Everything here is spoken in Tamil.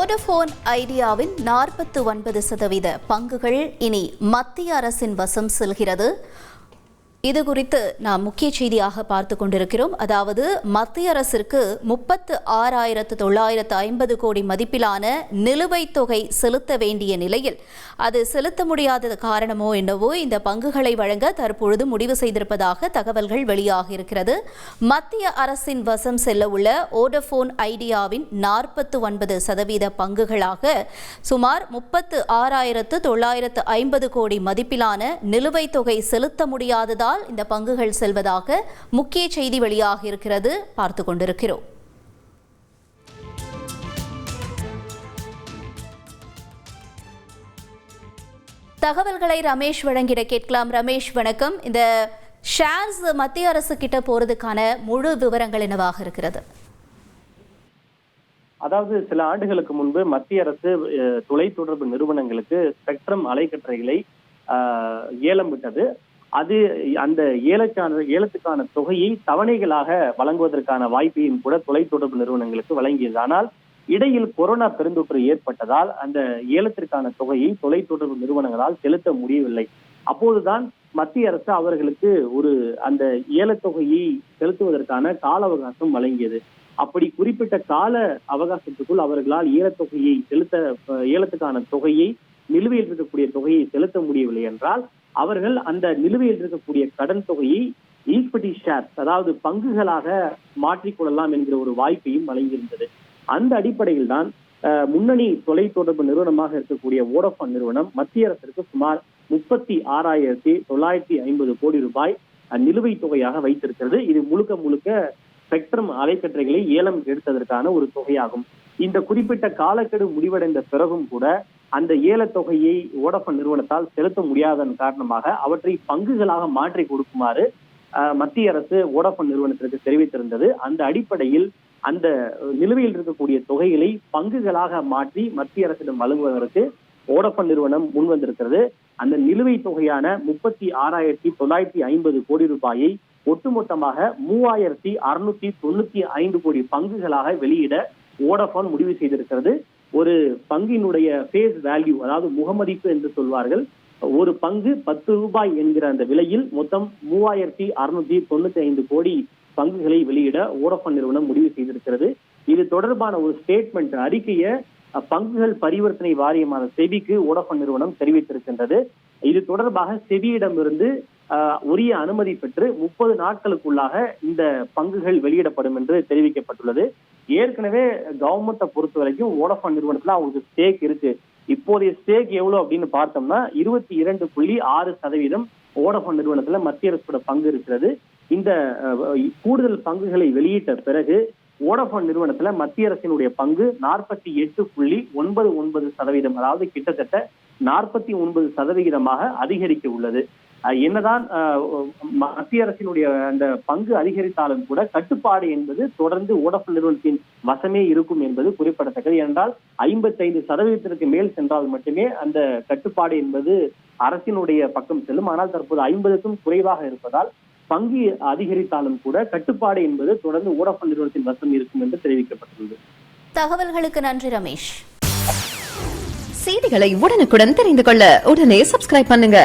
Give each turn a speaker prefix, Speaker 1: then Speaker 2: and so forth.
Speaker 1: வோடஃபோன் ஐடியாவின் 49% பங்குகள் இனி மத்திய அரசின் வசம் செல்கிறது. இது குறித்து நாம் முக்கிய செய்தியாக பார்த்து கொண்டிருக்கிறோம். அதாவது மத்திய அரசிற்கு 36,950 கோடி மதிப்பிலான நிலுவைத் தொகை செலுத்த வேண்டிய நிலையில் அது செலுத்த முடியாத காரணமோ என்னவோ இந்த பங்குகளை வழங்க தற்பொழுது முடிவு செய்திருப்பதாக தகவல்கள் வெளியாகியிருக்கிறது. மத்திய அரசின் வசம் செல்ல உள்ள வோடஃபோன் ஐடியாவின் 49% பங்குகளாக சுமார் 36,950 கோடி மதிப்பிலான நிலுவைத் தொகை செலுத்த முடியாததால் இந்த பங்குகள் செல்வதாக முக்கிய செய்தி வெளியாக இருக்கிறது. பார்த்து கொண்டிருக்கிறோம். தகவல்களை ரமேஷ் வழங்கிட கேட்கலாம். ரமேஷ் வணக்கம். இந்த ஷேர்ஸ் மத்திய அரசு கிட்ட போறதுக்கான முழு விவரங்கள் என்னவாக இருக்கிறது?
Speaker 2: அதாவது சில ஆண்டுகளுக்கு முன்பு மத்திய அரசு தொலைத்தொடர்பு நிறுவனங்களுக்கு ஸ்பெக்ட்ரம் அலைக்கற்றைகளை ஏலம் விட்டது. அது அந்த ஏலத்துக்கான தொகையை தவணைகளாக வழங்குவதற்கான வாய்ப்பையும் கூட தொலைத்தொடர்பு நிறுவனங்களுக்கு வழங்கியது. ஆனால் இடையில் கொரோனா பெருந்தொற்று ஏற்பட்டதால் அந்த ஏலத்திற்கான தொகையை தொலைத்தொடர்பு நிறுவனங்களால் செலுத்த முடியவில்லை. அப்போதுதான் மத்திய அரசு அவர்களுக்கு அந்த ஏலத்தொகையை செலுத்துவதற்கான கால அவகாசம் வழங்கியது. அப்படி குறிப்பிட்ட கால அவகாசத்துக்குள் அவர்களால் ஏலத்துக்கான தொகையை, நிலுவையில் இருக்கக்கூடிய தொகையை செலுத்த முடியவில்லை என்றால் அவர்கள் அந்த நிலுவையில் இருக்கக்கூடிய கடன் தொகையை ஈக்விட்டி ஷேர்ஸ், அதாவது பங்குகளாக மாற்றிக்கொள்ளலாம் என்கிற ஒரு வாய்ப்பையும் வழங்கியிருந்தது. அந்த அடிப்படையில் தான் முன்னணி தொலைத்தொடர்பு நிறுவனமாக இருக்கக்கூடிய வோடஃபோன் நிறுவனம் மத்திய அரசிற்கு சுமார் 36,950 கோடி ரூபாய் நிலுவைத் தொகையாக வைத்திருக்கிறது. இது முழுக்க ஸ்பெக்ட்ரம் அலைக்கற்றைகளை ஏலம் எடுத்ததற்கான ஒரு தொகையாகும். இந்த குறிப்பிட்ட காலக்கெடு முடிவடைந்த பிறகும் கூட அந்த ஏலத்தொகையை வோடஃபோன் நிறுவனத்தால் செலுத்த முடியாதன் காரணமாக அவற்றை பங்குகளாக மாற்றி கொடுக்குமாறு மத்திய அரசு வோடஃபோன் நிறுவனத்திற்கு தெரிவித்திருந்தது. அந்த அடிப்படையில் அந்த நிலுவையில் இருக்கக்கூடிய தொகைகளை பங்குகளாக மாற்றி மத்திய அரசிடம் வழங்குவதற்கு வோடஃபோன் நிறுவனம் முன்வந்திருக்கிறது. அந்த நிலுவைத் தொகையான 36,950 கோடி ரூபாயை ஒட்டுமொத்தமாக 3,695 கோடி பங்குகளாக வெளியிட வோடஃபோன் முடிவு செய்திருக்கிறது. ஒரு பங்கினுடைய ஃபேஸ் வேல்யூ, அதாவது முகமதிப்பு என்று சொல்வார்கள், ஒரு பங்கு 10 ரூபாய் என்கிற அந்த விலையில் மொத்தம் 3,695 கோடி பங்குகளை வெளியிட வோடஃபோன் நிறுவனம் முடிவு செய்திருக்கிறது. இது தொடர்பான ஒரு ஸ்டேட்மெண்ட் அறிக்கையை பங்குகள் பரிவர்த்தனை வாரியமான செபிக்கு வோடஃபோன் நிறுவனம் தெரிவித்திருக்கின்றது. இது தொடர்பாக செபியிடமிருந்து உரிய அனுமதி பெற்று 30 நாட்களுக்குள்ளாக இந்த பங்குகள் வெளியிடப்படும் என்று தெரிவிக்கப்பட்டுள்ளது. ஏற்கனவே கவர்மெண்ட்டை பொறுத்த வரைக்கும் வோடஃபோன் நிறுவனத்துல அவங்களுக்கு ஸ்டேக் இருக்கு. இப்போதைய ஸ்டேக் எவ்வளவு அப்படின்னு பார்த்தோம்னா 22.6% வோடஃபோன் நிறுவனத்துல மத்திய அரசோட பங்கு இருக்கிறது. இந்த கூடுதல் பங்குகளை வெளியிட்ட பிறகு வோடஃபோன் நிறுவனத்துல மத்திய அரசினுடைய பங்கு 48.99%, அதாவது கிட்டத்தட்ட 49% அதிகரிக்க உள்ளது. என்னதான் மத்திய அரசினுடைய அந்த பங்கு அதிகரித்தாலும் கூட கட்டுப்பாடு என்பது தொடர்ந்து வோடஃபோன் நிறுவனத்தின் வசமே இருக்கும் என்பது குறிப்பிடத்தக்கது. ஏனென்றால் 55% மேல் சென்றால் மட்டுமே அந்த கட்டுப்பாடு என்பது அரசினுடைய பக்கம் செல்லும். ஆனால் தற்போது 50க்கும் குறைவாக இருப்பதால் பங்கு அதிகரித்தாலும் கூட கட்டுப்பாடு என்பது தொடர்ந்து வோடஃபோன் நிறுவனத்தின் வசம் இருக்கும் என்று தெரிவிக்கப்பட்டுள்ளது.
Speaker 1: தகவல்களுக்கு நன்றி ரமேஷ்.
Speaker 3: செய்திகளை உடனுக்குடன் தெரிந்து கொள்ள உடனே சப்ஸ்கிரைப் பண்ணுங்க.